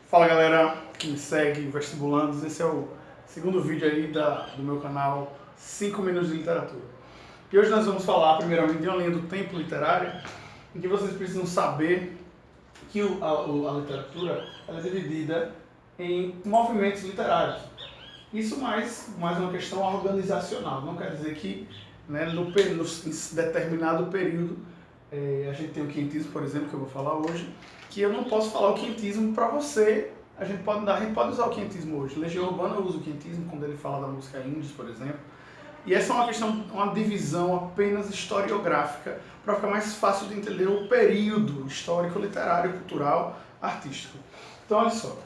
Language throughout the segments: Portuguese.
Fala galera que me segue, vestibulandos, esse é o segundo vídeo aí do meu canal 5 Minutos de Literatura. E hoje nós vamos falar primeiramente de uma linha do tempo literária, em que vocês precisam saber que a literatura ela é dividida em movimentos literários. Isso mais uma questão organizacional, não quer dizer que no determinado período a gente tem o quinhentismo, por exemplo, que eu vou falar hoje, que eu não posso falar o quinhentismo para você. A gente pode usar o quinhentismo hoje. Legião Urbana usa o quinhentismo quando ele fala da música índios, por exemplo. E essa é uma divisão apenas historiográfica, para ficar mais fácil de entender o período histórico, literário, cultural, artístico. Então, olha só.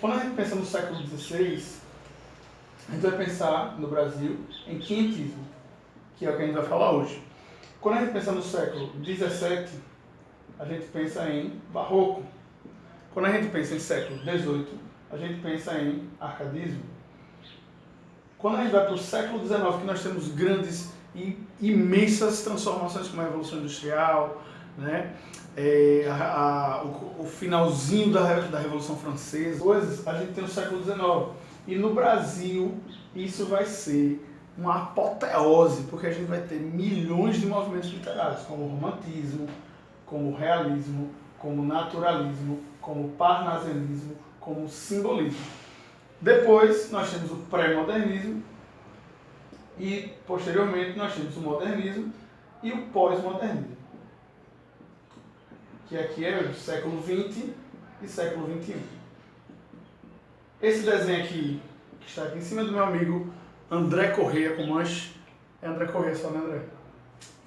Quando a gente pensa no século XVI, a gente vai pensar no Brasil em quinhentismo, que é o que a gente vai falar hoje. Quando a gente pensa no século XVII, a gente pensa em barroco. Quando a gente pensa em século XVIII, a gente pensa em arcadismo. Quando a gente vai para o século XIX, que nós temos grandes e imensas transformações como a Revolução Industrial, né? O finalzinho da Revolução Francesa, coisas, a gente tem o século XIX. E no Brasil, isso vai ser uma apoteose, porque a gente vai ter milhões de movimentos literários, como o romantismo, como o realismo, como o naturalismo, como o parnasianismo, como o simbolismo. Depois nós temos o pré-modernismo e posteriormente nós temos o modernismo e o pós-modernismo, que aqui é o século XX e século XXI. Esse desenho aqui, que está aqui em cima do meu amigo André Correia com manche, é André Correia só, né, André?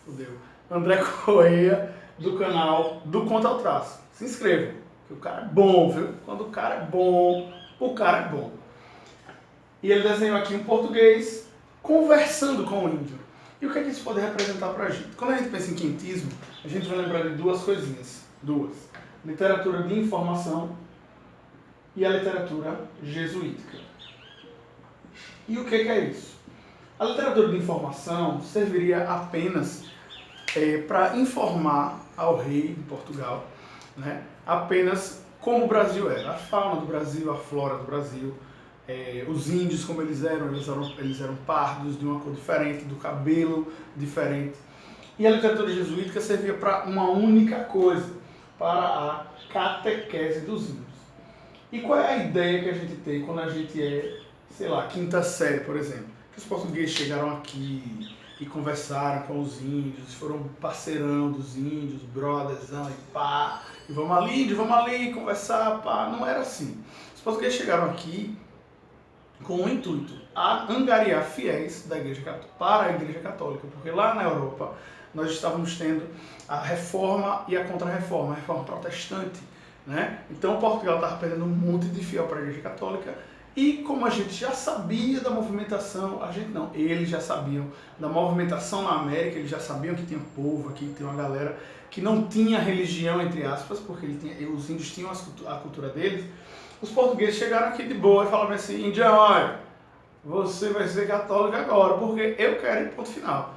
Fudeu. André Correia, do canal do Conta ao Traço. Se inscreva, que o cara é bom, viu? Quando o cara é bom, o cara é bom. E ele desenhou aqui um português conversando com o índio. E o que é que isso pode representar pra gente? Quando a gente pensa em quinhentismo, a gente vai lembrar de duas coisinhas. Duas. Literatura de informação e a literatura jesuítica. E o que é isso? A literatura de informação serviria apenas para informar ao rei de Portugal, né, apenas como o Brasil era, a fauna do Brasil, a flora do Brasil, os índios como eles eram pardos, de uma cor diferente, do cabelo diferente. E a literatura jesuítica servia para uma única coisa, para a catequese dos índios. E qual é a ideia que a gente tem quando a gente é, sei lá, quinta série, por exemplo? Que os portugueses chegaram aqui e conversaram com os índios, foram parceirão dos índios, brotherzão e pá, e vamos ali, conversar, pá. Não era assim. Os portugueses chegaram aqui com o intuito a angariar fiéis da igreja para a Igreja Católica, porque lá na Europa nós estávamos tendo a reforma e a contra-reforma, a reforma protestante, né? Então Portugal estava perdendo um monte de fiel para a Igreja Católica. E como a gente já sabia da movimentação, eles já sabiam da movimentação na América, eles já sabiam que tinha um povo aqui, que tinha uma galera que não tinha religião, entre aspas, porque os índios tinham a cultura deles. Os portugueses chegaram aqui de boa e falaram assim: índio, olha, você vai ser católico agora, porque eu quero ir, ponto final.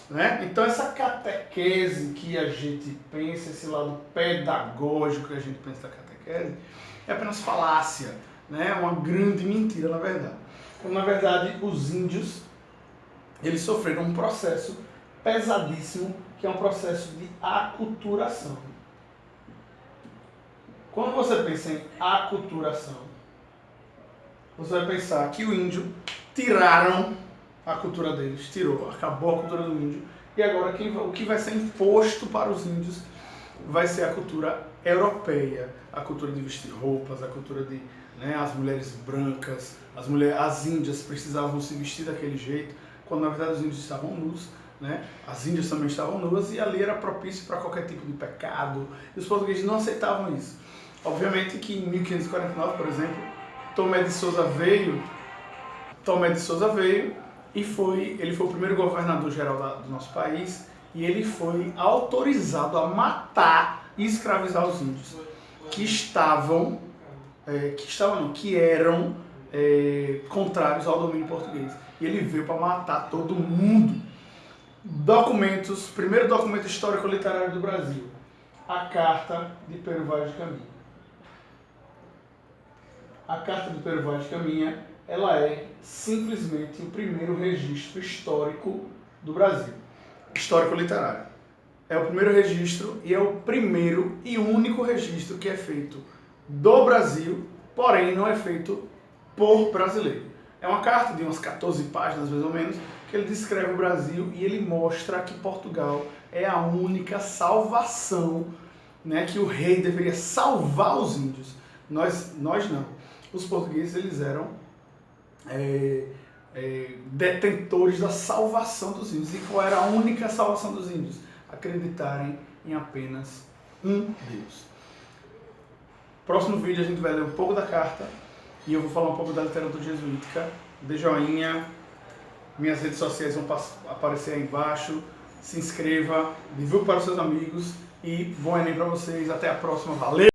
Né? Então essa catequese que a gente pensa, esse lado pedagógico que a gente pensa da catequese, é apenas falácia. É uma grande mentira, na verdade. Então, na verdade, os índios eles sofreram um processo pesadíssimo, que é um processo de aculturação. Quando você pensa em aculturação, você vai pensar que o índio tiraram a cultura deles, acabou a cultura do índio, e agora o que vai ser imposto para os índios vai ser a cultura europeia, a cultura de vestir roupas, a cultura de as mulheres brancas, as índias precisavam se vestir daquele jeito, quando na verdade os índios estavam nus, né? As índias também estavam nuas e ali era propício para qualquer tipo de pecado, e os portugueses não aceitavam isso. Obviamente que em 1549, por exemplo, Tomé de Souza veio e ele foi o primeiro governador geral do nosso país, e ele foi autorizado a matar e escravizar os índios que eram contrários ao domínio português. E ele veio para matar todo mundo. Primeiro documento histórico-literário do Brasil, a Carta de Pero Vaz de Caminha. a Carta do Pero Vaz de Caminha, ela é simplesmente o primeiro registro histórico do Brasil, histórico literário. É o primeiro registro e é o primeiro e único registro que é feito do Brasil, porém não é feito por brasileiro. É uma carta de umas 14 páginas, mais ou menos, que ele descreve o Brasil e ele mostra que Portugal é a única salvação, né, que o rei deveria salvar os índios. Nós não. Os portugueses, eles eram detentores da salvação dos índios. E qual era a única salvação dos índios? Acreditarem em apenas um Deus. Próximo vídeo a gente vai ler um pouco da carta e eu vou falar um pouco da literatura jesuítica. Dê joinha, minhas redes sociais vão aparecer aí embaixo. Se inscreva, divulgue para os seus amigos e bom Enem para vocês. Até a próxima. Valeu!